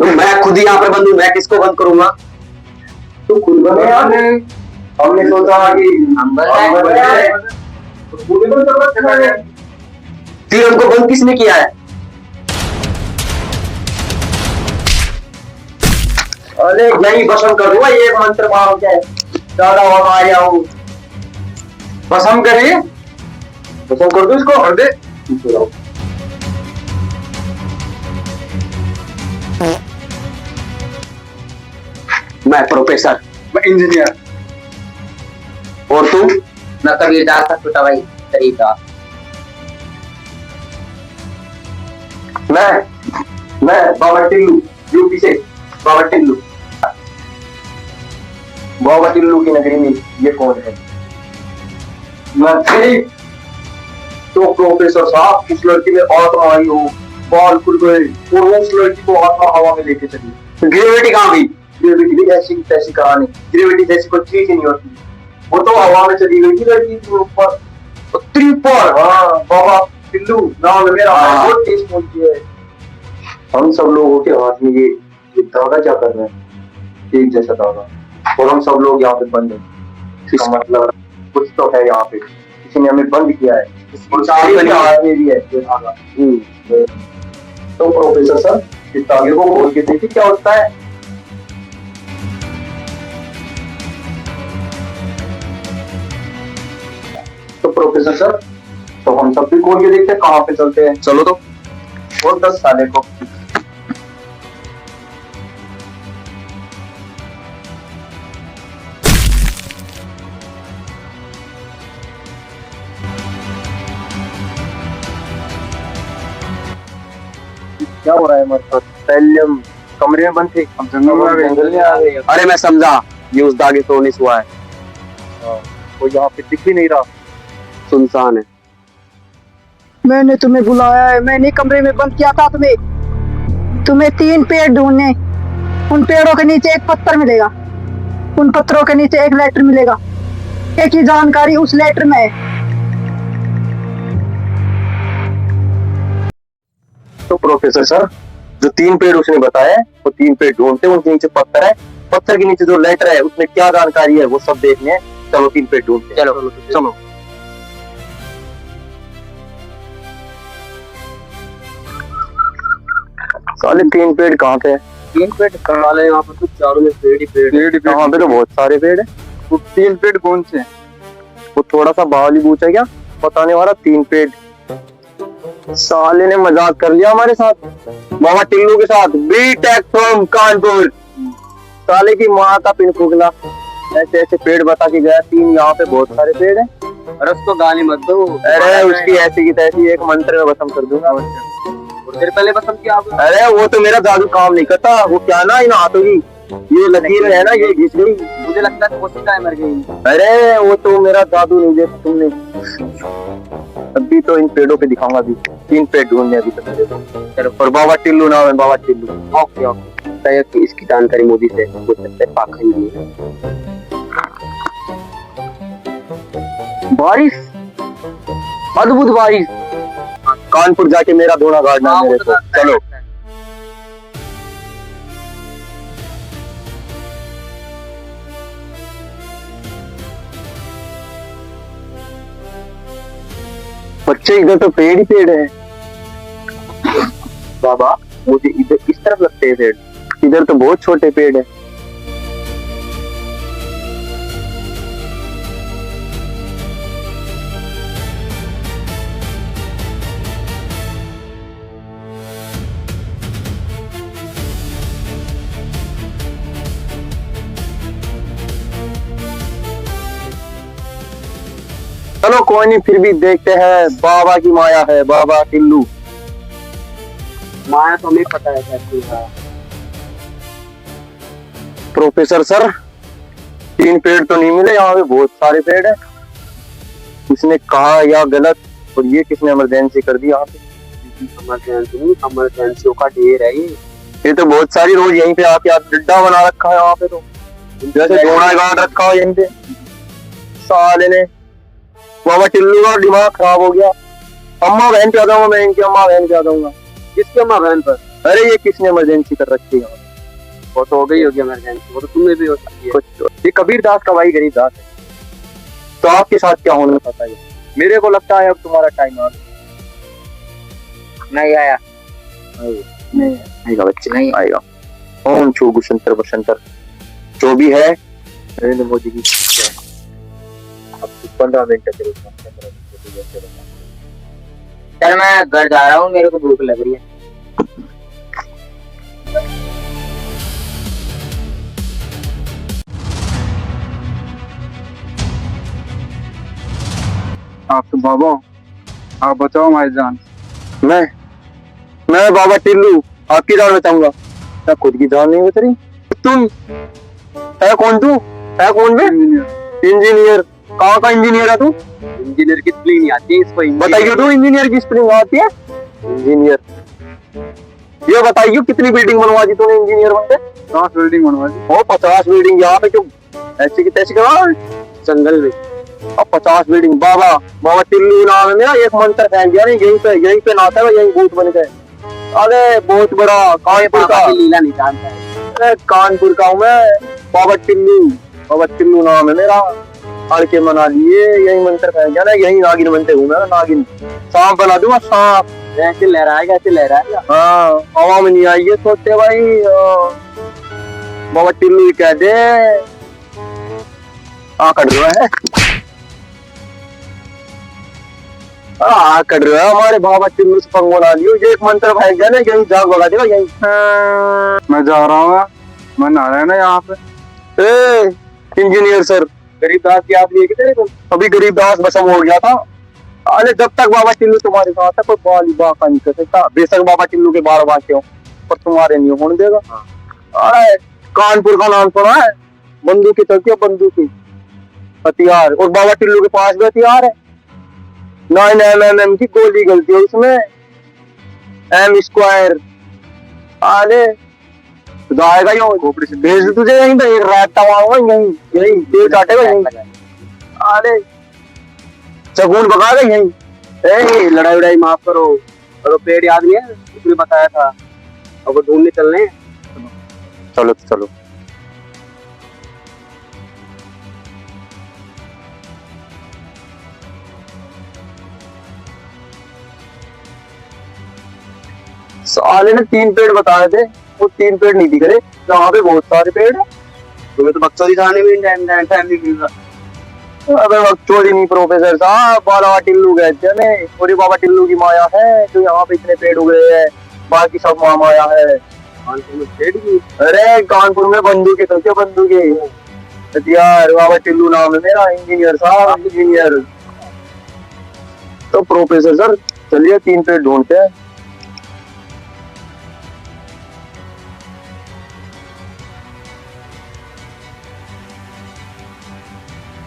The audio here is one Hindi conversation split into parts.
मैं खुद ही यहाँ पर बंद हूँ, मैं किसको बंद करूंगा? तू खुद बने यार। हमने सोचा कि हम फिर हमको बंद किसने किया है? अरे यही भस्म कर दूंगा, ये मंत्र मारो क्या है? दादा वहां आ गया हूँ, भस्म करिए, भस्म कर दो इसको, कर दे। मैं प्रोफेसर, मैं इंजीनियर, और तू? मैं कबीरदास का छोटा भाई तरीका। मैं बाबा टिल्लू, यूपी से बाबा टिल्लू। बाबा टिल्लू की नगरी में ये कौन है? मैं तो प्रोफेसर साहब, उस लड़की में आत्मा आई हो, बाल खुल गए और उस लड़की को आत्मा हवा में लेके चली। ग्रेविटी कहाँ गई? ग्रेविटी भी ऐसी तैसी कहानी, ग्रेविटी जैसी कोई चीज ही नहीं होती, वो तो हवा में चली गई थी लड़की के ऊपर, त्रिपर। हाँ, बाबा टिल्लू नाम है मेरा, बहुत तेज पहुंची है। हम सब लोगों के हाथ में ये धागा क्या कर रहे हैं? एक जैसा धागा, और हम सब लोग यहाँ पे बंद हैं। इसका मतलब कुछ तो है यहाँ पे, किसी ने हमें बंद किया है, और सारे के हाथ में भी है ये धागा। तो प्रोफेसर सर, इस धागे को खोल के देखिए क्या होता है। तो प्रोफेसर सर, तो हम सब भी खोल के देखते हैं, कहाँ पे चलते हैं? चलो तो। और 10 साले को क्या हो रहा है हमारे साथ? पहले हम कमरे में बंद थे, हम जंगल में आ गए। अरे मैं समझा, ये उस धागे तो नहीं हुआ है, वो यहाँ पे दिख भी नहीं रहा, सुनसान है। मैंने तुम्हें बुलाया है, मैंने कमरे में बंद किया था तुम्हें 3 पेड़ ढूंढने, उन पेड़ों के नीचे एक पत्थर मिलेगा, उन पत्थरों के नीचे एक लेटर मिलेगा, एक ही जानकारी उस लेटर में है। तो प्रोफेसर सर, जो 3 पेड़ उसने बताया, वो 3 पेड़ ढूंढते, उनके नीचे पत्थर है, पत्थर के नीचे जो लेटर है उसमें क्या जानकारी है वो सब देखने हैं। चलो 3 पेड़ ढूंढते। चलो चलो। साले 3 पेड़ कहाँ पे है? 3 पेड़ कहाँ ले? यहाँ पर कुछ चारों में पेड़ ही पेड़। वहाँ पे तो बहुत सारे पेड़ है। वो 3 पेड़ कौन से? वो थोड़ा सा बावली पूछा क्या बताने वाला? 3 पेड़। साले ने मजाक कर लिया हमारे साथ, बाबा टिल्लू के साथ। बीटेक फ्रॉम कानपुर, साले की माँ का पिन फूकला। ऐसे ऐसे पेड़ बता के गया, 3 यहाँ पे बहुत सारे पेड़ है। अरे उसको गाली मत दो। अरे उसकी ऐसी की तैसी एक मंत्र में भस्म कर दूंगा। तेरे पहले पसंद किया आपने? अरे वो तो मेरा जादू काम नहीं करता, वो क्या ना इन हाथों की ये लकीर है ना, ये घिस गई। मुझे लगता है कोशिका मर गई। अरे वो तो मेरा जादू नहीं देखा तुमने। अभी तो इन पेड़ों पे दिखाऊंगा, अभी 3 पेड़ ढूंढने अभी तक मेरे को। चलो, और बाबा टिल्लू नाम है, बाबा टिल्लू। Okay okay. शायद कि इसकी जानकारी मोदी से हो सकता है, पाखंड नहीं है। बारिश, अद्भुत बारिश। कानपुर जाके मेरा धोना गाड़ना है मेरे को। चलो बच्चे, इधर तो पेड़ ही पेड़ है। बाबा मुझे इधर इस तरफ लगते हैं पेड़, इधर तो बहुत छोटे पेड़ है। चलो कोई नहीं, फिर भी देखते हैं। बाबा की माया है, बाबा टिल्लू। माया तो हमें पता है कैसी है। प्रोफेसर सर, 3 पेड़ तो नहीं मिले, यहाँ पे बहुत सारे पेड़ है। उसने कहा या गलत, और ये किसने इमरजेंसी कर दी यहाँ पे? इमरजेंसियों का ढेर है ये तो बहुत सारी रोज यहीं पे आके अड्डा बना रखा है यहाँ पे, तो जैसे घोड़ा गाड़ रखा हो यहीं पे। साले ने बाबा टिल्लू का दिमाग खराब हो गया। अम्मा बहन पे आ जाऊंगा मैं, इनकी अम्मा बहन पे आ जाऊंगा। किसकी अम्मा बहन पर? अरे ये किसने इमरजेंसी कर रखी है? वो तो हो गई होगी इमरजेंसी, वो तो तुम्हें भी हो सकती है। कुछ ये कबीर दास का भाई गरीब दास है, तो आपके साथ क्या होने पता है? मेरे को लगता है अब तुम्हारा टाइम आ गया। नहीं आया। नहीं आएगा बच्चे, नहीं आएगा। ओम छू गुशंतर बसंतर जो भी है नरेंद्र मोदी की शिक्षा है। अब 15 मिनट के लिए चल मैं घर जा रहा हूँ, मेरे को भूख लग रही है। आप तो बाबा, आप बताओ हमारी जान। मैं बाबा टिल्लू आपकी जान बचाऊंगा, मैं खुद की जान नहीं बच रही। तुम है कौन? तू है कौन? बे इंजीनियर। कहाँ का इंजीनियर है तू? इंजीनियर की स्पेलिंग नहीं आती है इसको। बताइए तो इंजीनियर की स्पेलिंग आती है? इंजीनियर ये बताइए कितनी बिल्डिंग बनवा दी तूने इंजीनियर बनते? 50 बिल्डिंग बनवा दी। ओ 50 बिल्डिंग यहाँ पे क्यों ऐसी की तैसी करा? जंगल में। अब 50 बिल्डिंग। बाबा टिल्लू नाम है मेरा। एक मंत्र फैल गया, नहीं यहीं पे नाता है, यहीं भूत बन गए। अरे बहुत बड़ा कानपुर का लीला नहीं जानता है। अरे कानपुर का हूँ मैं, बाबा टिल्लू। बाबा टिल्लू नाम है मेरा। हर के मना लिए, यही मंत्र फैल गया ना, यही नागिन बनते हूँ मैं। नागिन सांप बना दूंगा, सांप। ऐसे लहराएगा, ऐसे लहराएगा। हाँ हवा में नहीं आई है सोचते भाई। बाबा टिल्लू ही कह दे। कट रहा है, कट रहा है हमारे बाबा टिल्लू से पंगो ला लियो। ये एक मंत्र फैल गया ना, यही जाग भगा देगा यही। मैं जा रहा हूँ, मैं नहा रहा है ना यहाँ पे। इंजीनियर सर, गरीबदास की आप लेके थे, अभी गरीबदास बसम हो गया था। अरे जब तक बाबा टिल्लू तुम्हारे साथ है कोई बाली बाका नहीं कर सकता। बेशक बाबा टिल्लू के 12 बाके हो, पर तुम्हारे नहीं होने देगा। अरे कानपुर का नाम सुना है? बंदूकी चलती है, बंदूकी हथियार। और बाबा टिल्लू के पास भी हथियार है। 9mm की गोली गलती है उसमें, M²। अरे जाएगा यो, भेज दे तुझे यहीं पे। एक रात मारूंगा यहीं तेल काटेगा यहीं। अरे चगुन भगाएगा यहीं। लड़ाई उड़ाई माफ करो, और पेड़ याद नहीं है उसने बताया था, अब वो ढूंढने चलने। चलो चलो। साले ने 3 पेड़ बताए थे, वो 3 पेड़ नहीं दिख रहे। यहाँ पे बहुत सारे पेड़ है। तुम्हें तो बक्सौदी जाने में टाइम नहीं मिल रहा। अबे बकचोदी नहीं प्रोफेसर साहब, बाबा टिल्लू कहते हैं। पूरी बाबा टिल्लू की माया है जो यहाँ पे इतने पेड़ उगे हैं, बाकी सब माया है। कानपुर में पेड़ भी? अरे कानपुर में बंदूकें चलती है, बंदूकें हथियार। बाबा टिल्लू नाम है मेरा। इंजीनियर साहब, इंजीनियर। तो प्रोफेसर सर चलिए 3 पेड़ ढूंढते हैं।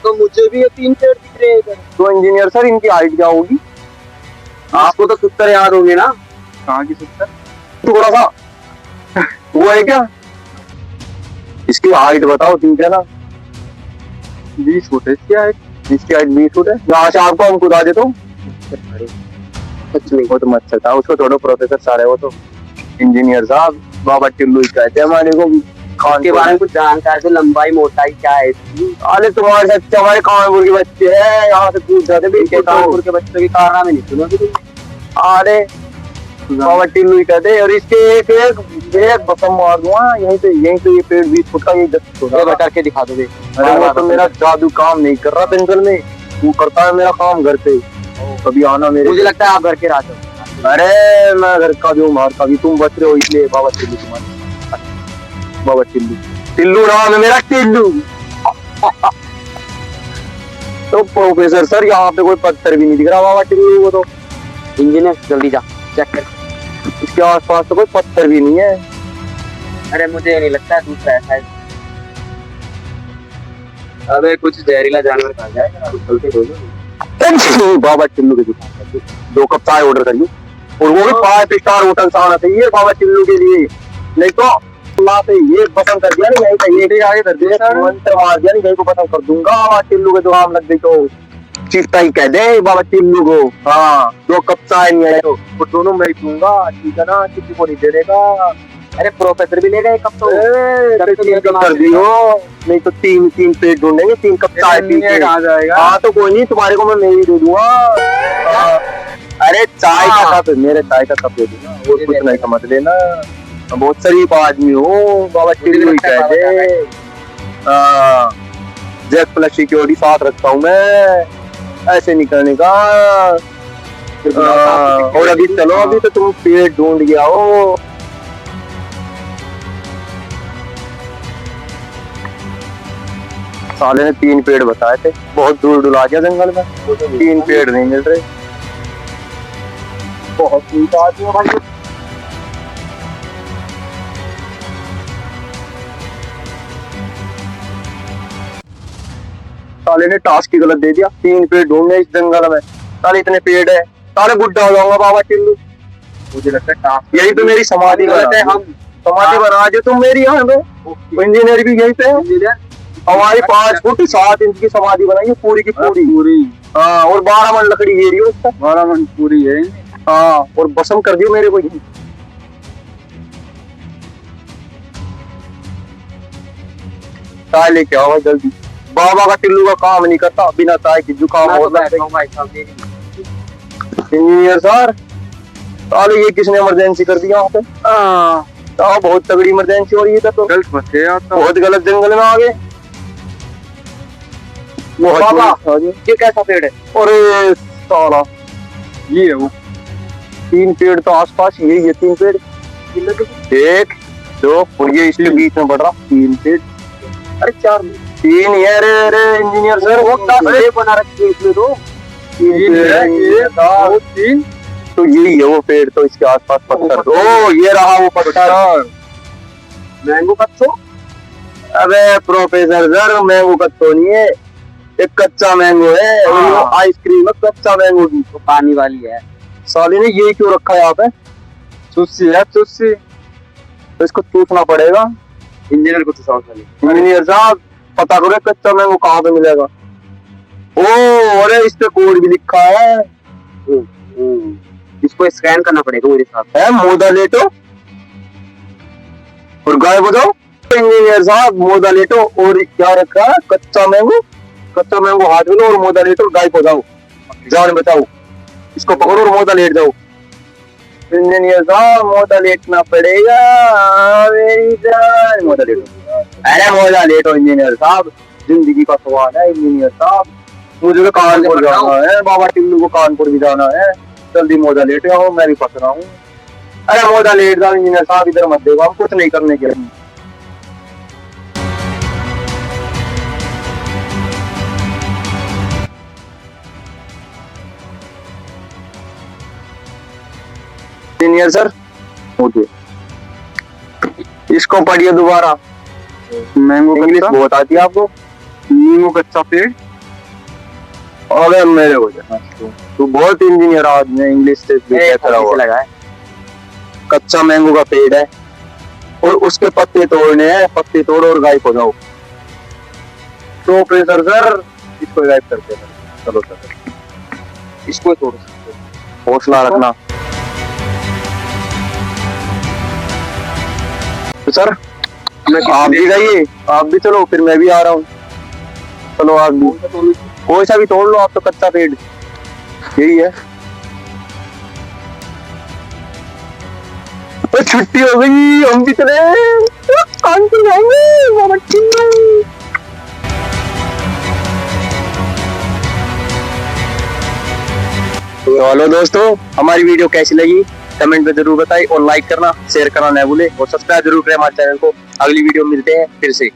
तो मुझे भी ये 3 पेड़ दिख रहे हैं इधर। तो इंजीनियर सर इनकी हाइट क्या होगी? आपको तो 70 याद होगी ना? कहाँ की 70? थोड़ा सा वो है क्या? इसकी हाइट बताओ, ठीक है ना? 20 फुट है इसकी हाइट। इसकी हाइट 20 फुट है। यहाँ से आपको हम खुदा देता हूँ। सच में? वो तो मत सकता, उसको थोड़ा प्रोफेसर सारे। वो तो इंजीनियर साहब बाबा टिल्लू ही कहते हैं हमारे को। खान के बारे में कुछ जानकारी तो, लंबाई मोटाई क्या है इसकी? अरे तुम्हारे साथ हमारे कानपुर के बच्चे हैं, यहाँ से पूछ जाते इनके कानपुर के बच्चों की कारनामे नहीं सुनोगे तुम? अरे बाबा टिल्लू ही कहते हैं। और इसके एक बसम मार दूंगा यहीं पे ये पेड़ 20 फुट का, ये 10 फुट का करके दिखा दोगे? अरे वो तो मेरा जादू काम नहीं कर रहा जंगल में, वो करता है मेरा काम घर पे। कभी आना मेरे। मुझे लगता है आप घर के राजा हो। अरे मैं घर का भी हूँ, बाहर का भी। तुम बच रहे हो इसलिए बाबा टिल्लू तुम्हारे। बाबा टिल्लू नाम है मेरा, टिल्लू। तो प्रोफेसर सर यहाँ पे कोई पत्थर भी नहीं दिख रहा बाबा टिल्लू को। तो इंजीनियर जल्दी जा चेक कर। इसके आसपास तो कोई पत्थर भी नहीं है। अरे मुझे नहीं लगता है दूसरा है। अबे कुछ जहरीला जानवर खा जाए, चलते बोलो। बाबा टिल्लू की दुकान पर 2 कप चाय ऑर्डर करिए, और वो भी 5 स्टार होटल से आना चाहिए बाबा टिल्लू के लिए। नहीं तो अल्लाह से ये पसंद कर दिया नहीं, यहीं पे ये आगे कर दिया, मंत्र मार दिया नहीं, यहीं को पसंद कर दूंगा। बाबा टिल्लू के दुकान लग गई तो चिफ्टा ही कह दे बाबा टिल्लू को। हाँ जो कच्चा है नहीं है तो वो दोनों मैं ही दूंगा, ठीक है ना, किसी को नहीं दे देगा। अरे प्रोफेसर भी ले गए कब तो तीन कप कर दियो, नहीं तो तीन तीन पेट ढूंढेंगे, 3 कप चाय पी के। कहाँ जाएगा? हाँ तो कोई नहीं, तुम्हारे को मैं मेरी दे दूंगा। अरे चाय का कप, मेरे चाय का कप दे दूंगा, और कुछ नहीं समझ लेना। बहुत शरीफ आदमी हो बाबा टिल्लू ही कह दे। जेड प्लस सिक्योरिटी साथ रखता हूँ मैं, ऐसे नहीं करने का। और अभी चलो, अभी तो तुम पेट ढूंढ गया हो। साले ने 3 पेड़ बताए थे, बहुत दूर डुला दिया जंगल में, 3 पेड़ नहीं मिल रहे। बहुत दूर आदमी भाई। साले ने टास्क ही गलत दे दिया, 3 पेड़ ढूंढने इस जंगल में। साले इतने पेड़ है, साले बुढ़ा हो जाऊंगा बाबा टिल्लू। मुझे लगता है टास्क यही तो मेरी समाधि बना, हम समाधि बना जो तुम मेरी यहाँ पे। इंजीनियर भी यही पे है। हमारी 5 फुट 7 इंच की समाधि बनाई है, पूरी की पूरी। हाँ, और 12 मन लकड़ी घेरी है उसका। 12 मन पूरी है। हाँ, और बसम कर दियो मेरे को ही। चाय लेके आओ जल्दी, बाबा का टिल्लू का काम नहीं करता बिना चाय की, जुकाम हो जाता है। इंजीनियर सर, साले ये किसने इमरजेंसी कर दिया यहाँ पे? तो बहुत तगड़ी इमरजेंसी हो रही है। तो गलत मत है आता। बहुत गलत जंगल में आ गए। बाबा ये कैसा पेड़ है? अरे साला, ये है वो। 3 पेड़ तो आसपास यही है, 3 पेड़, 1 2 और ये इसके बीच में बढ़ रहा 3 पेड़। अरे 4 3 है। अरे इंजीनियर सर, वो अरे बना रखी है इसमें तो। 3 है, 1 2 3, तो यही है वो पेड़। तो इसके आसपास पत्थर, ओ ये रहा वो पत्थर। मैंगो कच्चो? अबे प्रोफेसर सर, मैंगो कच्चो नहीं है, एक कच्चा मैंगो है। और वो आइसक्रीम है कच्चा मैंगो की, तो पानी वाली है। साले ने ये क्यों रखा है यहाँ पे? चुस्सी है चुस्सी। तो इसको चूसना पड़ेगा। इंजीनियर को तो समझ नहीं। इंजीनियर साहब, पता करो कच्चा मैंगो कहाँ पे मिलेगा। ओ अरे इस पे कोड भी लिखा है। इसको स्कैन करना पड़ेगा मेरे साथ। है मोदा लेटो और गाय बजाओ। इंजीनियर साहब मोदा लेटो और क्या रखा है? कच्चा मैंगो। कच्चा मैंगो हाथ में लो और मोदा लेटो, गाय बजाओ, जान बचाओ। इसको पकड़ो और मोदा लेट जाओ। इंजीनियर साहब मोदा लेटना पड़ेगा, मेरी जान। मोदा लेटो, अरे मोदा लेटो इंजीनियर साहब, जिंदगी का सवाल है इंजीनियर साहब। मुझे तो कानपुर जाना है, बाबा टिल्लू को कानपुर भी जाना है। जल्दी मोदा लेट जाओ, मैं भी फंस रहा हूँ। अरे मोदा लेट जाओ इंजीनियर साहब, इधर मत देखो, हम कुछ नहीं करने के। इंजीनियर सर, इसको पढ़िए दोबारा। मैंगो इंग्लिश कच्चा। बहुत आती है आपको। नींबू कच्चा पेड़। अबे मेरे को तू बहुत इंजीनियर आदमी है, इंग्लिश से भी कहता रहा लगा है। कच्चा मैंगो का पेड़ है और उसके पत्ते तोड़ने हैं, पत्ते तोड़ो और गायब हो जाओ। तो प्रेशर सर, इसको गायब करते हैं। चलो सर, इसको तोड़ हौसला रखना। तो सर आप भी जाइए, आप भी चलो, फिर मैं भी आ रहा हूँ। चलो आप भी, कोई सा भी तोड़ लो आप, तो कच्चा पेड़ यही है। तो छुट्टी हो गई, हम भी चले कानपुर जाएंगे बाबा टिल्लू। तो हेलो दोस्तों, हमारी वीडियो कैसी लगी कमेंट में जरूर बताइए और लाइक करना, शेयर करना न भूले और सब्सक्राइब जरूर करें हमारे चैनल को। अगली वीडियो में मिलते हैं फिर से।